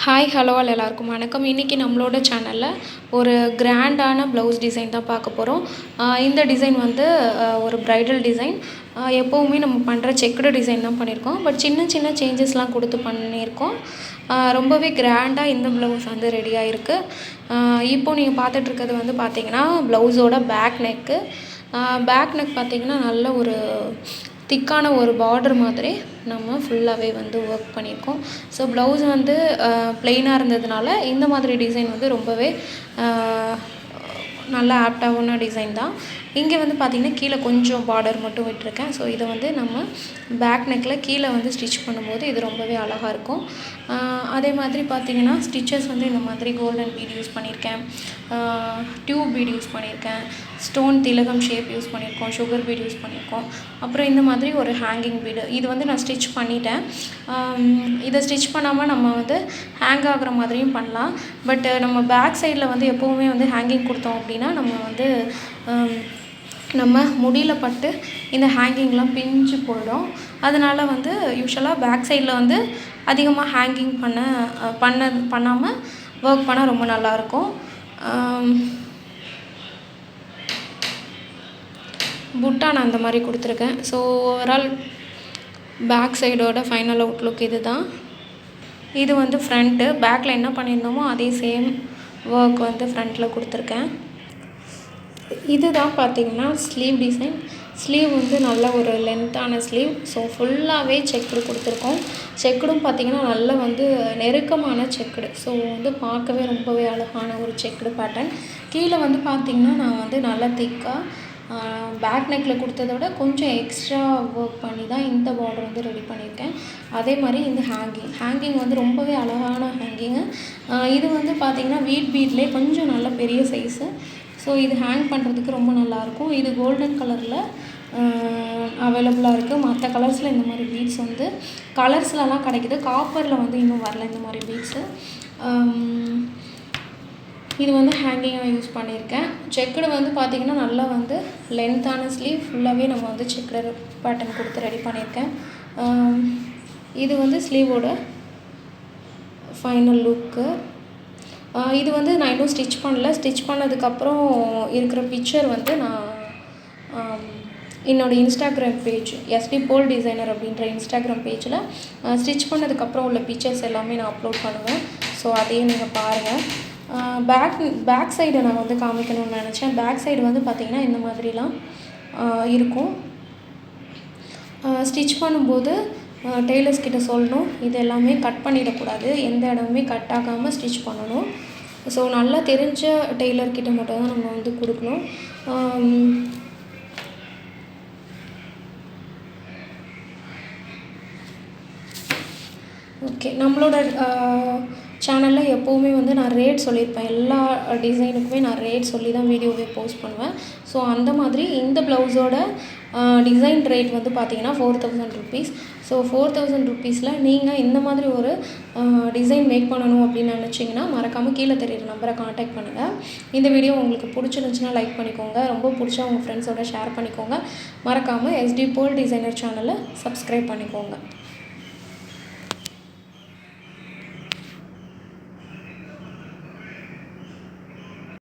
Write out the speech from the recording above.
Hi hello எல்லாருக்கும் வணக்கம். இன்றைக்கி நம்மளோட சேனலில் ஒரு கிராண்டான ப்ளவுஸ் டிசைன் தான் பார்க்க போகிறோம். இந்த டிசைன் வந்து ஒரு ப்ரைடல் டிசைன். எப்போவுமே நம்ம பண்ணுற செக்குடு டிசைன் தான் பண்ணியிருக்கோம். பட் சின்ன சின்ன சேஞ்சஸ்லாம் கொடுத்து பண்ணியிருக்கோம். ரொம்பவே கிராண்டாக இந்த ப்ளவுஸ் வந்து ரெடியாக இருக்குது. இப்போது நீங்கள் பார்த்துட்ருக்கிறது வந்து பார்த்திங்கன்னா ப்ளவுஸோட பேக் நெக்கு. பேக் நெக் பார்த்திங்கன்னா நல்ல ஒரு திக்கான ஒரு பார்டர் மாதிரி நம்ம ஃபுல்லாகவே வந்து ஒர்க் பண்ணியிருக்கோம். ஸோ ப்ளவுஸ் வந்து ப்ளெயினாக இருந்ததுனால இந்த மாதிரி டிசைன் வந்து ரொம்பவே நல்லா ஆப்டான டிசைன் தான். இங்கே வந்து பார்த்திங்கன்னா கீழே கொஞ்சம் பார்டர் மட்டும் விட்டுருக்கேன். ஸோ இதை வந்து நம்ம பேக் நெக்கில் கீழே வந்து ஸ்டிச் பண்ணும்போது இது ரொம்பவே அழகாக இருக்கும். அதே மாதிரி பார்த்திங்கன்னா ஸ்டிச்சஸ் வந்து இந்த மாதிரி கோல்டன் பீட் யூஸ் பண்ணியிருக்கேன், டியூப் பீட் யூஸ் பண்ணியிருக்கேன், ஸ்டோன் திலகம் ஷேப் யூஸ் பண்ணியிருக்கோம், சுகர் பீட் யூஸ் பண்ணியிருக்கோம். அப்புறம் இந்த மாதிரி ஒரு ஹேங்கிங் பீடு இது வந்து நான் ஸ்டிச் பண்ணிட்டேன். இதை ஸ்டிச் பண்ணாமல் நம்ம வந்து ஹேங் ஆகிற மாதிரியும் பண்ணலாம். பட் நம்ம பேக் சைடில் வந்து எப்போவுமே வந்து ஹேங்கிங் கொடுத்தோம் அப்படின்னா நம்ம முடியில் பட்டு இந்த ஹேங்கிங்லாம் பிஞ்சு போயிடும். அதனால் வந்து யூஷுவலாக பேக் சைடில் வந்து அதிகமாக ஹேங்கிங் பண்ணாமல் ஒர்க் பண்ணால் ரொம்ப நல்லாயிருக்கும். புட்டா நான் அந்த மாதிரி கொடுத்துருக்கேன். ஸோ ஓவரால் பேக் சைடோட ஃபைனல் அவுட்லுக் இது தான். இது வந்து ஃப்ரண்ட்டு. பேக்கில் என்ன பண்ணியிருந்தோமோ அதே சேம் ஒர்க் வந்து ஃப்ரண்ட்டில் கொடுத்துருக்கேன். இது தான் பார்த்திங்கன்னா ஸ்லீவ் டிசைன். ஸ்லீவ் வந்து நல்ல ஒரு லென்த்தான ஸ்லீவ். ஸோ ஃபுல்லாகவே செக்குடு கொடுத்துருக்கோம். செக்குடும் பார்த்திங்கன்னா நல்ல வந்து நெருக்கமான செக்குடு. ஸோ வந்து பார்க்கவே ரொம்பவே அழகான ஒரு செக்குடு பேட்டர்ன். கீழே வந்து பார்த்திங்கன்னா நான் வந்து நல்லா திக்காக பேக் நெக்கில் கொடுத்தத விட கொஞ்சம் எக்ஸ்ட்ரா ஒர்க் பண்ணி தான் இந்த பார்டர் வந்து ரெடி பண்ணியிருக்கேன். அதே மாதிரி இந்த ஹேங்கிங் வந்து ரொம்பவே அழகான ஹேங்கிங்கு. இது வந்து பார்த்திங்கன்னா வீட் பீட்லேயே கொஞ்சம் நல்ல பெரிய சைஸு. ஸோ இது ஹேங் பண்ணுறதுக்கு ரொம்ப நல்லாயிருக்கும். இது கோல்டன் கலரில் அவைலபிளாக இருக்குது. மற்ற கலர்ஸில் இந்த மாதிரி பீட்ஸ் வந்து கலர்ஸ்லலாம் கிடைக்கிது. காப்பரில் வந்து இன்னும் வரல இந்த மாதிரி பீட்ஸு. இது வந்து ஹேங்கிங்காக யூஸ் பண்ணியிருக்கேன். செக்குடு வந்து பார்த்திங்கன்னா நல்லா வந்து லென்த்தான ஸ்லீவ் ஃபுல்லாகவே நம்ம வந்து செக்குடு பேட்டர்ன் கொடுத்து ரெடி பண்ணியிருக்கேன். இது வந்து ஸ்லீவோட ஃபைனல் லுக்கு. இது வந்து நான் இன்னும் ஸ்டிச் பண்ணல. ஸ்டிச் பண்ணதுக்கப்புறம் இருக்கிற பிக்சர் வந்து நான் என்னோடய இன்ஸ்டாகிராம் பேஜ் எஸ்டி போல் டிசைனர் அப்படின்ற இன்ஸ்டாகிராம் பேஜில் ஸ்டிச் பண்ணதுக்கப்புறம் உள்ள பிக்சர்ஸ் எல்லாமே நான் அப்லோட் பண்ணுவேன். ஸோ அதையும் நீங்கள் பாருங்கள். பேக் சைடை நான் வந்து காமிக்கணும்னு நினச்சேன். பேக் சைடு வந்து பார்த்திங்கன்னா இந்த மாதிரிலாம் இருக்கும். ஸ்டிச் பண்ணும்போது டெய்லர்ஸ் கிட்ட சொல்லணும், இது எல்லாமே கட் பண்ணிடக்கூடாது, எந்த இடமுமே கட் ஆகாமல் ஸ்டிச் பண்ணணும். ஸோ நல்லா தெரிஞ்ச டெய்லர்கிட்ட மட்டும் தான் நம்ம வந்து கொடுக்கணும். ஓகே, நம்மளோட சேனலில் எப்போவுமே வந்து நான் ரேட் சொல்லியிருப்பேன். எல்லா டிசைனுக்குமே நான் ரேட் சொல்லி தான் வீடியோவே போஸ்ட் பண்ணுவேன். ஸோ அந்த மாதிரி இந்த ப்ளவுஸோட டிசைன் ரேட் வந்து பார்த்திங்கன்னா 4000 ருபீஸ். ஸோ 4000 ருபீஸில் நீங்கள் இந்த மாதிரி ஒரு டிசைன் மேக் பண்ணணும் அப்படின்னு நினச்சிங்கன்னா மறக்காமல் கீழே தெரியுற நம்பரை காண்டாக்ட் பண்ணுங்கள். இந்த வீடியோ உங்களுக்கு பிடிச்சிருந்துச்சுன்னா லைக் பண்ணிக்கோங்க. ரொம்ப பிடிச்சா உங்கள் ஃப்ரெண்ட்ஸோட ஷேர் பண்ணிக்கோங்க. மறக்காமல் எஸ்டி போல் டிசைனர் சேனலை சப்ஸ்கிரைப் பண்ணிக்கோங்க.